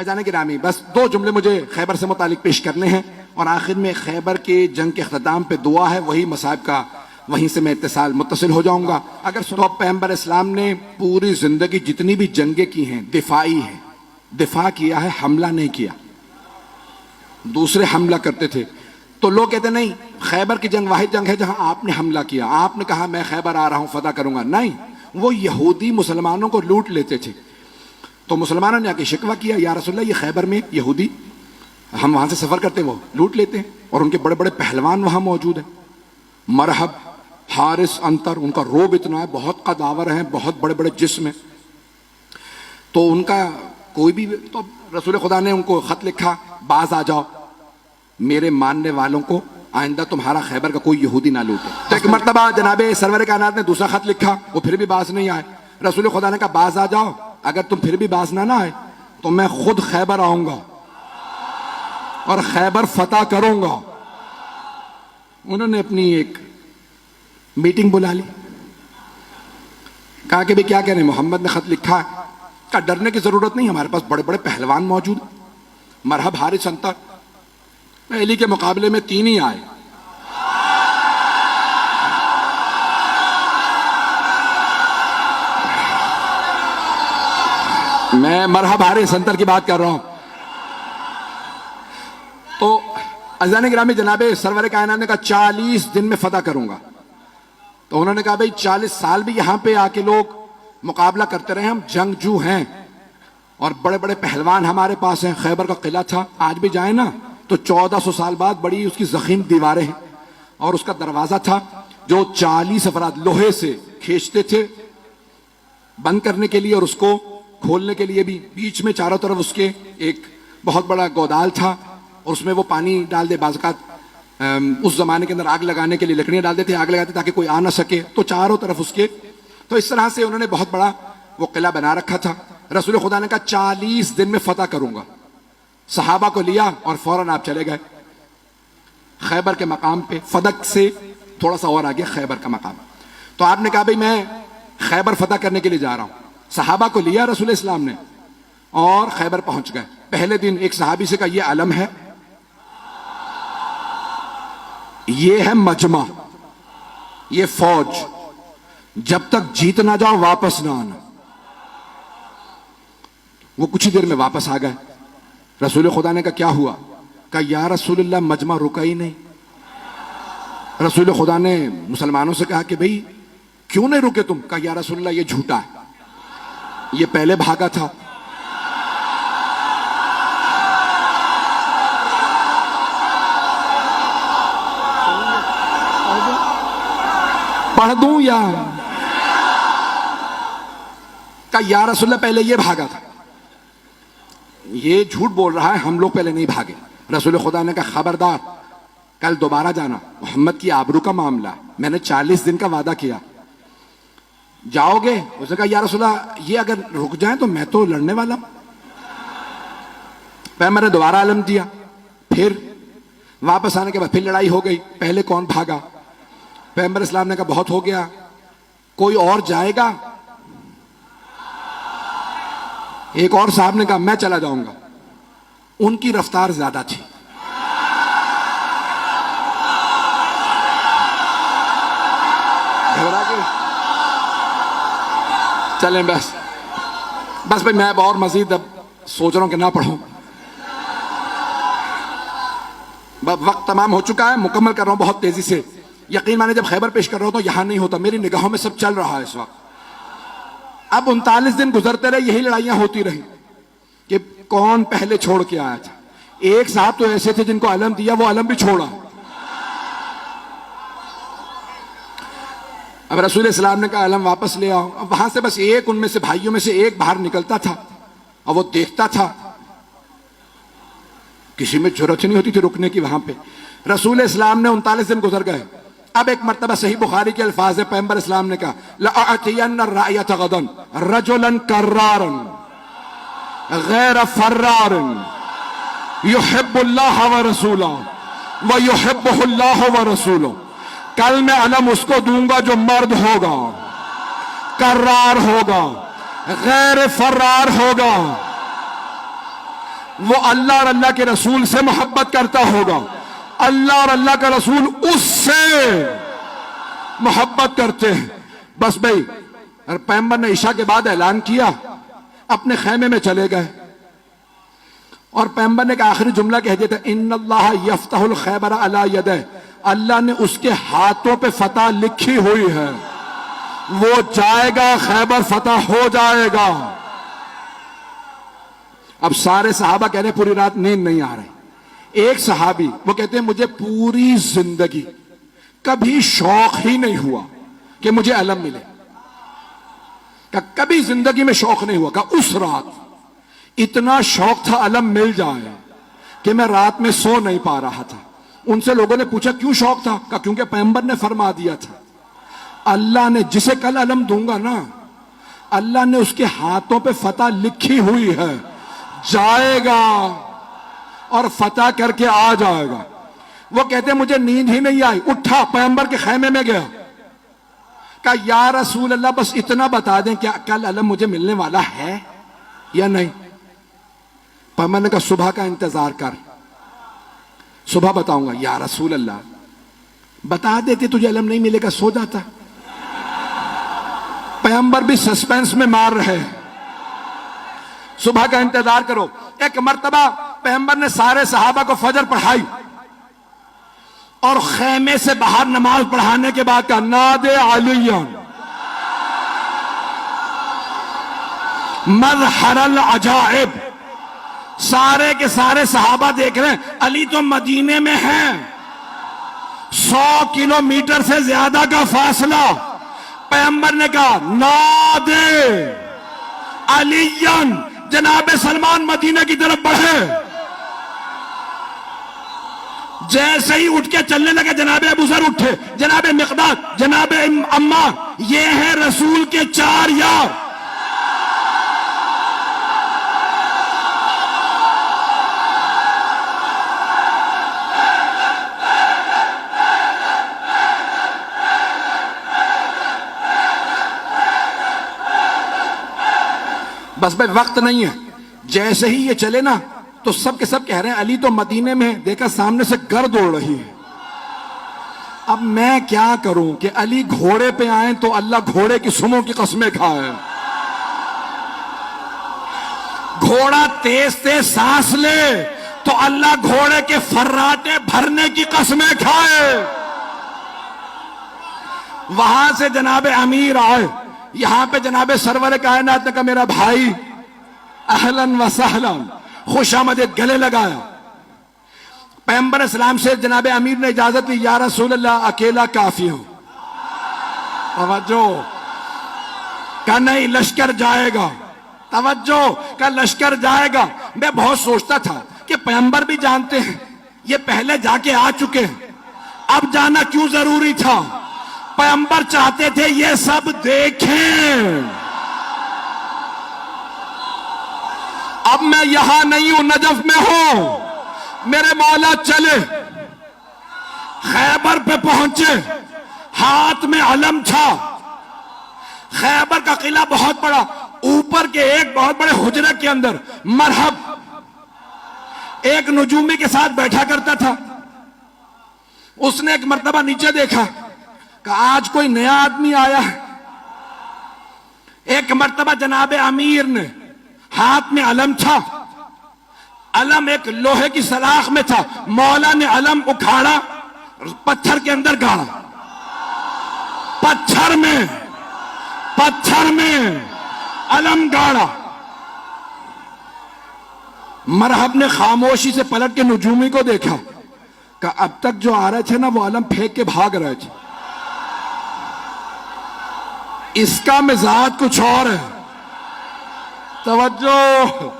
अजान गिरामी, बस 2 जुमले मुझे खैबर से मुतालिक पेश करने हैं और आखिर में खैबर के जंग के अख्ताम पे दुआ है, वही मसाइब का, वहीं से मैं मुत्तसिल हो जाऊंगा। अगर सुनो, पैगंबर इस्लाम ने पूरी जिंदगी जितनी भी जंगें की हैं दिफाई है, दिफा किया है, हमला नहीं किया। दूसरे हमला करते थे तो लोग कहते नहीं, खैबर की जंग वाहिद जंग है जहां आपने हमला किया, आपने कहा मैं खैबर आ रहा हूं फतह करूंगा। नहीं, वो यहूदी मुसलमानों को लूट लेते थे। तो मुसलमानों ने आके शिकवा किया, या रसूलल्लाह ये खैबर में यहूदी, हम वहां से सफर करते वो लूट लेते हैं और उनके बड़े बड़े पहलवान वहां मौजूद हैं, मरहब, हारिस, अंतर, उनका रोब इतना है, बहुत कदावर हैं, बहुत बड़े बड़े जिस्म हैं। तो उनका कोई भी, तो रसूल खुदा ने उनको खत लिखा, बाज आ जाओ, मेरे मानने वालों को आइंदा तुम्हारा खैबर का कोई यहूदी ना लूटे। तो एक मर्तबा जनाबे सरवर कायनात ने दूसरा खत लिखा, वो फिर भी बाज नहीं आए। रसूल खुदा ने कहा बाज आ जाओ, अगर तुम फिर भी बाज ना आए तो मैं खुद खैबर आऊंगा और खैबर फतह करूंगा। उन्होंने अपनी एक मीटिंग बुला ली, कहा कि भाई क्या कह रहे हैं, मोहम्मद ने खत लिखा है। कहा डरने की जरूरत नहीं, हमारे पास बड़े बड़े पहलवान मौजूद, मरहब, हारिस, अंतर, पहली के मुकाबले में 3 ही आए। मैं मरहब, हारिस, अंतर की बात कर रहा हूं। तो अज़ान गिरामी जनाबे सरवर कायनात ने कहा 40 दिन में फतह करूंगा। तो उन्होंने कहा भाई 40 साल भी यहां पे आके लोग मुकाबला करते रहे, हम जंगजू हैं और बड़े बड़े पहलवान हमारे पास हैं। खैबर का किला था, आज भी जाए ना तो 1400 साल बाद बड़ी उसकी जखीम दीवारें हैं और उसका दरवाजा था जो 40 अफराद लोहे से खींचते थे बंद करने के लिए और उसको खोलने के लिए भी। बीच में चारों तरफ उसके एक बहुत बड़ा गोदाल था और उसमें वो पानी डाल दे, बाज़ात उस जमाने के अंदर आग लगाने के लिए लकड़ियां डाल देते, आग लगाते ताकि कोई आ ना सके, तो चारों तरफ उसके। तो इस तरह से उन्होंने बहुत बड़ा वो किला बना रखा था। रसूल खुदा ने कहा 40 दिन में फतह करूंगा। सहाबा को लिया और फौरन आप चले गए खैबर के मकाम पे, फदक से थोड़ा सा और आगे खैबर का मकाम। तो आपने कहा भाई मैं खैबर फतह करने के लिए जा रहा हूं। सहाबा को लिया रसूल इस्लाम ने और खैबर पहुंच गए। पहले दिन एक सहाबी से कहा ये अलम है, ये है मजमा, ये फौज, जब तक जीत ना जाओ वापस ना आना। वो कुछ ही देर में वापस आ गए। रसूल खुदा ने कहा क्या हुआ? कहा या रसूलल्लाह मजमा रुका ही नहीं। रसूल खुदा ने मुसलमानों से कहा कि भाई क्यों नहीं रुके तुम? कहा या रसूलल्लाह ये झूठा है, ये पहले भागा था। पढ़ दूं या? कहा या रसूलल्लाह पहले ये भागा था, ये झूठ बोल रहा है, हम लोग पहले नहीं भागे। रसूल खुदा ने कहा खबरदार, कल दोबारा जाना, मोहम्मद की आबरू का मामला, मैंने 40 दिन का वादा किया, जाओगे? उसने कहा या रसूलल्लाह ये अगर रुक जाए तो मैं तो लड़ने वाला हूं। पैगंबर ने दोबारा आलम दिया, फिर वापस आने के बाद फिर लड़ाई हो गई। पहले कौन भागा? पैगंबर इस्लाम ने कहा बहुत हो गया, कोई और जाएगा? एक और साहब ने कहा मैं चला जाऊंगा। उनकी रफ्तार ज्यादा थी। घबरा के चलें बस भाई, मैं और मजीद अब सोच रहा हूं कि ना पढ़ूं। वक्त तमाम हो चुका है, मुकम्मल कर रहा हूं बहुत तेजी से। यकीन माने जब खैबर पेश कर रहा हूं तो यहां नहीं होता, मेरी निगाहों में सब चल रहा है इस वक्त। अब 39 दिन गुजरते रहे, यही लड़ाइयां होती रही कि कौन पहले छोड़ के आया था। एक साहब तो ऐसे थे जिनको अलम दिया, वो अलम भी छोड़ा। अब रसूल इस्लाम ने कहा अलम वापस ले आओ। अब वहां से बस एक, उनमें से भाइयों में से एक बाहर निकलता था और वो देखता था, किसी में जरूरत नहीं होती थी रुकने की वहां पे। रसूल इस्लाम ने 39 दिन गुजर गए। अब एक मर्तबा सही बुखारी के अल्फाज है, पैगंबर इस्लाम ने कहा लअतियन्ना रायत गदन रजुलन कर्रारन गैर फर्रारन युहिब्बुल्लाह व रसूलहु व युहिब्बुहुल्लाह व रसूलुहु। कल मैं अलम उसको दूंगा जो मर्द होगा, कर्रार होगा, गैर फर्रार होगा, वो अल्लाह और अल्लाह के रसूल से मोहब्बत करता होगा, अल्लाह और अल्लाह का रसूल उससे मोहब्बत करते हैं। बस भाई, और पैगंबर ने ईशा के बाद ऐलान किया, अपने खैमे में चले गए और पैगंबर ने का आखिरी जुमला कह दिया था, इन्नल्लाह यफ्तहुल खैबर अला यदैह, अल्लाह ने उसके हाथों पे फतह लिखी हुई है, वो जाएगा, खैबर फतह हो जाएगा। अब सारे सहाबा कह रहे पूरी रात नींद नहीं आ रही। एक सहाबी वो कहते हैं मुझे पूरी जिंदगी कभी शौक ही नहीं हुआ कि मुझे अलम मिले, का कभी जिंदगी में शौक नहीं हुआ, का उस रात इतना शौक था अलम मिल जाए कि मैं रात में सो नहीं पा रहा था। उनसे लोगों ने पूछा क्यों शौक था, का क्योंकि पैगंबर ने फरमा दिया था, अल्लाह ने जिसे कल अलम दूंगा ना, अल्लाह ने उसके हाथों पे फतह लिखी हुई है, जाएगा और फतह करके आ जाएगा। वो कहते मुझे नींद ही नहीं आई, उठा पैगंबर के खैमे में गया, कहा या रसूल अल्लाह बस इतना बता दें क्या कल अलम मुझे मिलने वाला है या नहीं। पैगंबर ने कहा सुबह का इंतजार कर, सुबह बताऊंगा। या रसूल अल्लाह बता देते तुझे अलम नहीं मिलेगा, सो जाता। पैगंबर भी सस्पेंस में मार रहे हैं, सुबह का इंतजार करो। एक मर्तबा पैगंबर ने सारे सहाबा को फजर पढ़ाई और खैमे से बाहर नमाज पढ़ाने के बाद कहा नादे अलियन मज़हरल अजाइब। सारे के सारे सहाबा देख रहे हैं, अली तो मदीने में हैं, 100 किलोमीटर से ज्यादा का फासला। पैगंबर ने कहा नादे अलियन, जनाबे सलमान मदीना की तरफ बढ़े। जैसे ही उठ के चलने लगे जनाबे अबू ज़र उठे, जनाबे मिक़दाद, जनाबे अम्मार, ये है रसूल के 4 यार। बस भाई वक्त नहीं है, जैसे ही ये चले ना तो सब के सब कह रहे हैं अली तो मदीने में है, देखा सामने से गर्द उड़ रही है। अब मैं क्या करूं कि अली घोड़े पे आए तो अल्लाह घोड़े की सुमों की कसमें खाए, घोड़ा तेज तेज सांस ले तो अल्लाह घोड़े के फर्राटे भरने की कसमें खाए। वहां से जनाबे अमीर आए, यहां पे जनाबे सरवर कायनात ने कहा मेरा भाई अहलन व सहलन, खुशामदीद, गले लगाया। पैगंबर इस्लाम से जनाबे अमीर ने इजाजत ली, या रसूल अल्लाह अकेला काफी हूं। तवज्जो, कहा नहीं लश्कर जाएगा, तवज्जो, कहा लश्कर जाएगा। मैं बहुत सोचता था कि पैगंबर भी जानते हैं ये पहले जाके आ चुके हैं, अब जाना क्यों जरूरी था। पैगंबर चाहते थे ये सब देखें। अब मैं यहां नहीं हूं, नजफ में हूं, मेरे मौला चले। खैबर पे पहुंचे, हाथ में अलम था। खैबर का किला बहुत बड़ा, ऊपर के एक बहुत बड़े हुजरे के अंदर मरहब एक नजूमी के साथ बैठा करता था। उसने एक मर्तबा नीचे देखा कि आज कोई नया आदमी आया है। एक मर्तबा जनाबे अमीर ने, हाथ में अलम था, अलम एक लोहे की सलाख में था, मौला ने अलम उखाड़ा, पत्थर के अंदर गाड़ा, पत्थर में अलम गाड़ा। मरहब ने खामोशी से पलट के नजूमी को देखा कि अब तक जो आ रहे थे ना वो अलम फेंक के भाग रहे थे, इसका मिजाज कुछ और है। तवज्जो,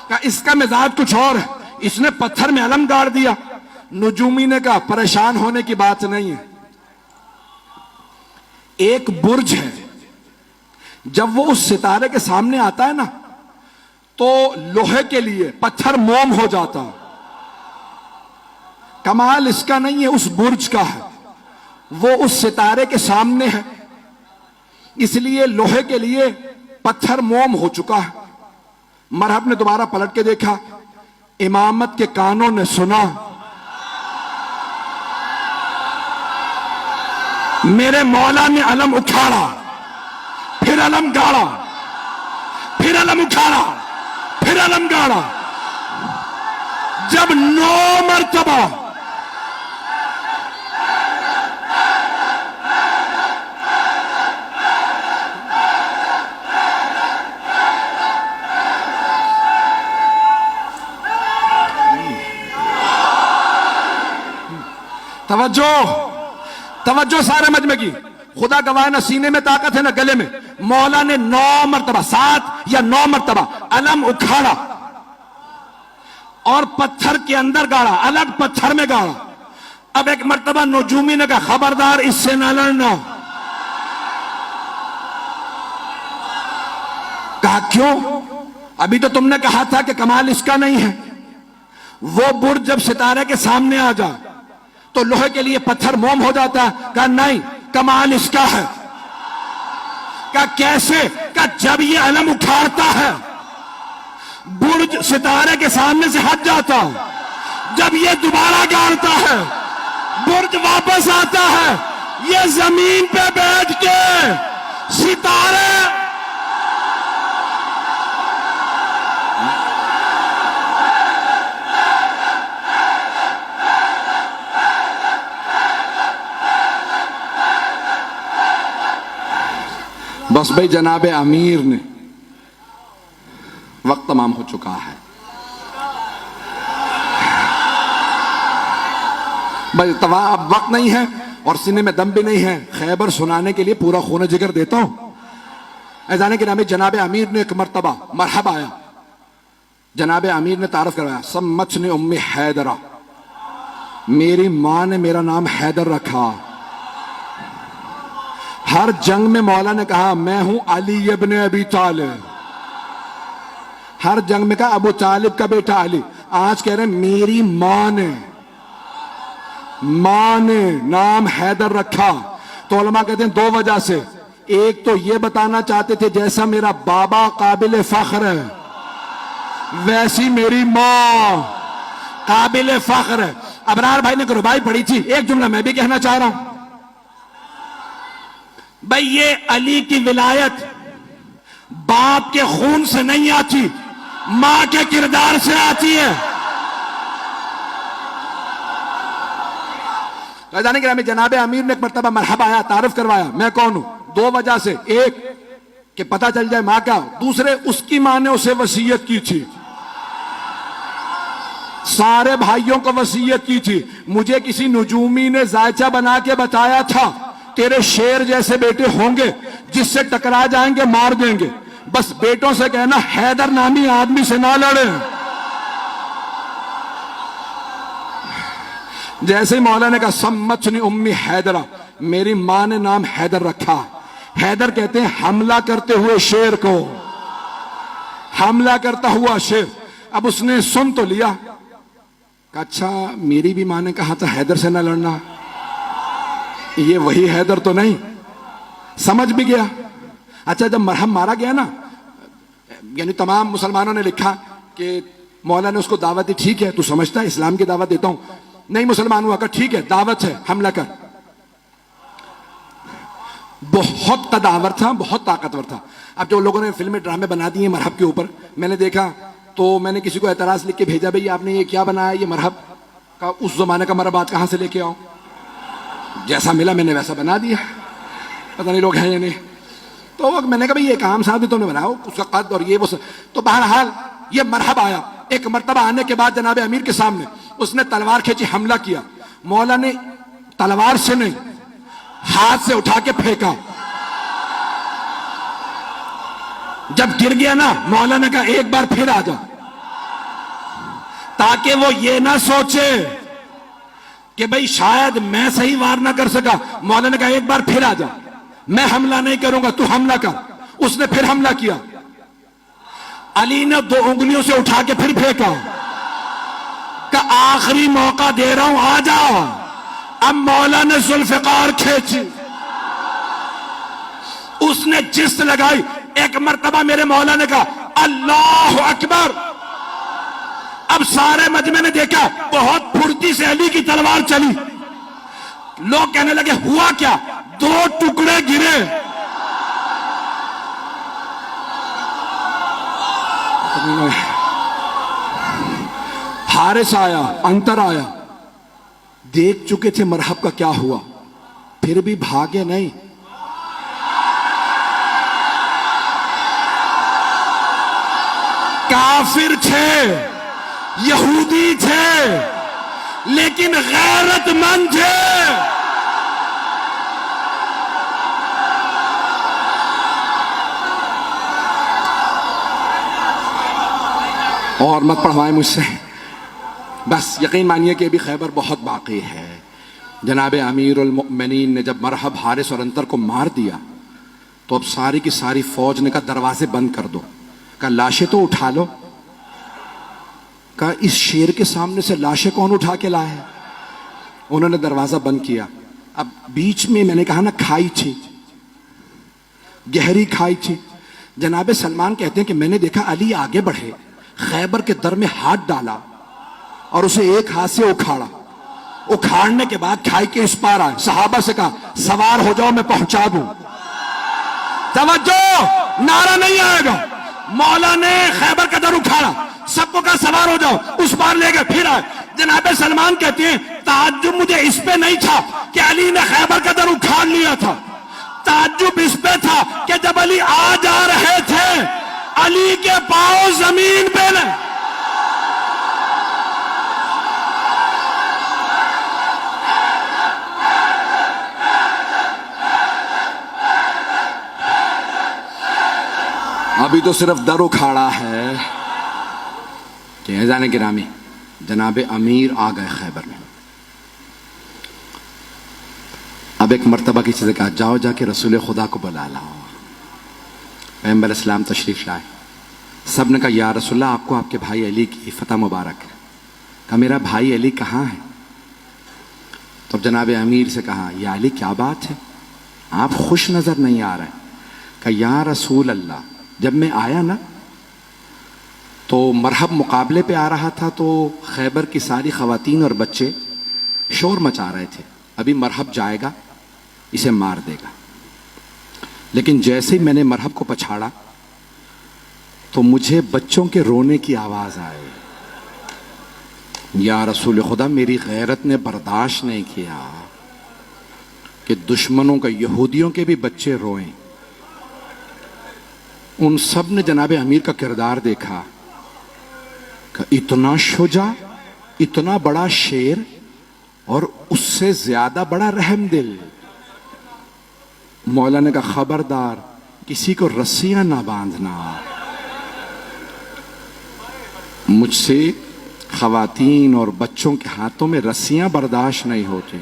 का इसका मिजाज कुछ और है, इसने पत्थर में अलम गाड़ दिया। नजूमी ने कहा परेशान होने की बात नहीं है, एक बुर्ज है, जब वो उस सितारे के सामने आता है ना तो लोहे के लिए पत्थर मोम हो जाता। कमाल इसका नहीं है, उस बुर्ज का है, वो उस सितारे के सामने है, इसलिए लोहे के लिए पत्थर मोम हो चुका है। मरहब ने दोबारा पलट के देखा, इमामत के कानों ने सुना, मेरे मौला ने अलम उखाड़ा, फिर अलम गाड़ा, फिर अलम उखाड़ा, फिर अलम गाड़ा। जब 9 मरतबा तवज्जो तवज्जो सारे मजमे की, खुदा गवाह न सीने में ताकत है न गले में। मौला ने 9 मरतबा, 7 या 9 मरतबा अलम उखाड़ा और पत्थर के अंदर गाड़ा, अलग पत्थर में गाड़ा। अब एक मरतबा नजूमी ने कहा खबरदार इससे ना लड़ना। कहा क्यों? अभी तो तुमने कहा था कि कमाल इसका नहीं है। वो बुर्ज जब सितारे के सामने आ जाए तो लोहे के लिए पत्थर मोम हो जाता है। कहा नहीं, कमाल इसका है। कहा कैसे? कहा जब ये अलम उखाड़ता है बुर्ज सितारे के सामने से हट जाता है, जब ये दोबारा गाड़ता है बुर्ज वापस आता है, ये जमीन पे बैठ के सितारे बस भाई जनाब अमीर ने, वक्त तमाम हो चुका है भाई, तवा अब वक्त नहीं है और सीने में दम भी नहीं है। खैबर सुनाने के लिए पूरा खून जिगर देता हूं। ऐजाने के नाम जनाब अमीर ने एक मरतबा मरहबा आया, जनाब अमीर ने तारफ करवाया, सम्मचने उम्मी हैदरा, मेरी मां ने मेरा नाम हैदर रखा। हर जंग में मौला ने कहा मैं हूं अली इब्न अबी तालिब, हर जंग में कहा अबू तालिब का बेटा अली। आज कह रहे हैं मेरी मां ने नाम हैदर रखा। तो उलमा कहते हैं 2 वजह से। एक तो ये बताना चाहते थे जैसा मेरा बाबा काबिल फख्र है वैसी मेरी मां काबिल फख्र है। अबरार भाई ने रुबाई पढ़ी थी, एक जुमला मैं भी कहना चाह रहा हूं भाई। ये अली की विलायत बाप के खून से नहीं आती, मां के किरदार से आती है। राजानी ग्रामी जनाब अमीर ने एक मरतबा मरहबा आया, तारुफ करवाया मैं कौन हूं। 2 वजह से, एक कि पता चल जाए मां का, दूसरे उसकी मां ने उसे वसीयत की थी, सारे भाइयों को वसीयत की थी। मुझे किसी नजूमी ने जायचा बना के बताया था तेरे शेर जैसे बेटे होंगे, जिससे टकरा जाएंगे मार देंगे। बस बेटों से कहना हैदर नामी आदमी से ना लड़े। जैसे ही मौला ने कहा सम्मचनी उम्मी हैदरा, मेरी मां ने नाम हैदर रखा। हैदर कहते हैं हमला करते हुए शेर को, हमला करता हुआ शेर। अब उसने सुन तो लिया, कहा अच्छा मेरी भी मां ने कहा था हैदर से ना लड़ना, ये वही हैदर तो नहीं। समझ भी गया। अच्छा जब मरहम मारा गया ना, यानी तमाम मुसलमानों ने लिखा कि मौला ने उसको दावत दी, ठीक है तू समझता है इस्लाम की दावत देता हूं। नहीं मुसलमान हुआ, कहा ठीक है दावत है हमला कर। बहुत कदावर था, बहुत ताकतवर था। अब जो लोगों ने फिल्में ड्रामे बना दिए मरहब के ऊपर, मैंने देखा तो मैंने किसी को एतराज लिख के भेजा, भाई आपने ये क्या बनाया, ये मरहब का उस जमाने का मरहब आज कहां से लेके आओ। जैसा मिला मैंने वैसा बना दिया, पता नहीं लोग हैं या नहीं। तो मैंने कहा भाई ये काम साहब तुमने बनाओ, उसका कद और ये वो तो बहरहाल ये मरहब आया। एक मरतबा आने के बाद जनाब अमीर के सामने उसने तलवार खींची, हमला किया। मौला ने तलवार से नहीं हाथ से उठा के फेंका। जब गिर गया ना, मौला ने कहा एक बार फिर आ जा, ताकि वो ये ना सोचे कि भाई शायद मैं सही वार ना कर सका। मौला ने कहा एक बार फिर आ जा, मैं हमला नहीं करूंगा, तू हमला कर। उसने फिर हमला किया। अली ने 2 उंगलियों से उठा के फिर फेंका, का आखिरी मौका दे रहा हूं आ जाओ। अब मौला ने जुल्फिकार खींची, उसने जिस्त लगाई। एक मरतबा मेरे मौला ने कहा अल्लाह अकबर। अब सारे मजमे ने देखा बहुत फुर्ती से अली की तलवार चली। लोग कहने लगे हुआ क्या, 2 टुकड़े गिरे। हारिस आया, अंतर आया, देख चुके थे मरहब का क्या हुआ, फिर भी भागे नहीं। काफिर थे, यहूदी थे, लेकिन गैरतमंद थे। और मत पढ़वाएं मुझसे, बस यकीन मानिए कि अभी खैबर बहुत बाकी है। जनाब अमीरुल मोमिनीन ने जब मरहब, हारिस और अंतर को मार दिया तो अब सारी की सारी फौज ने कहा दरवाजे बंद कर दो। कहा लाशें तो उठा लो। कहा इस शेर के सामने से लाशें कौन उठा के लाए है। उन्होंने दरवाजा बंद किया। अब बीच में मैंने कहा ना खाई थी, गहरी खाई थी। जनाब सलमान कहते हैं कि मैंने देखा अली आगे बढ़े, खैबर के दर में हाथ डाला और उसे एक हाथ से उखाड़ा। उखाड़ने के बाद खाई के इस पार आए, सहाबा से कहा सवार हो जाओ मैं पहुंचा दूं। तवज्जो, नारा नहीं आएगा। मौला ने खैबर का दर उखाड़ा, सबको कहा सवार हो जाओ, उस पार ले गए, फिर आए। जनाब सलमान कहते हैं ताज्जुब मुझे इस पे नहीं था कि अली ने खैबर का दर उखाड़ लिया था, ताज्जुब इस पे था कि जब अली आ जा रहे थे अली के पांव जमीन पे नहीं। अभी तो सिर्फ दर उखाड़ा है कि जाने गिरामी जनाब अमीर आ गए खैबर में। अब एक मर्तबा किसी से कहा जाओ जाके रसूल खुदा को बुला लाओ। पैगंबर इस्लाम तशरीफ लाए। सब ने कहा या रसूलल्लाह आपको आपके भाई अली की फतह मुबारक है। कहा मेरा भाई अली कहाँ है। तो जनाब अमीर से कहा या अली क्या बात है, आप खुश नजर नहीं आ रहे। कहा या रसूल अल्लाह जब मैं आया ना तो मरहब मुकाबले पे आ रहा था तो खैबर की सारी खवातीन और बच्चे शोर मचा रहे थे, अभी मरहब जाएगा इसे मार देगा। लेकिन जैसे ही मैंने मरहब को पछाड़ा तो मुझे बच्चों के रोने की आवाज आई। या रसूल खुदा मेरी गैरत ने बर्दाश्त नहीं किया कि दुश्मनों का, यहूदियों के भी बच्चे रोएं। उन सब ने जनाब अमीर का किरदार देखा, इतना शुजा, इतना बड़ा शेर और उससे ज्यादा बड़ा रहमदिल। मौला ने कहा खबरदार किसी को रस्सियां ना बांधना, मुझसे खवातीन और बच्चों के हाथों में रस्सियां बर्दाश्त नहीं होती।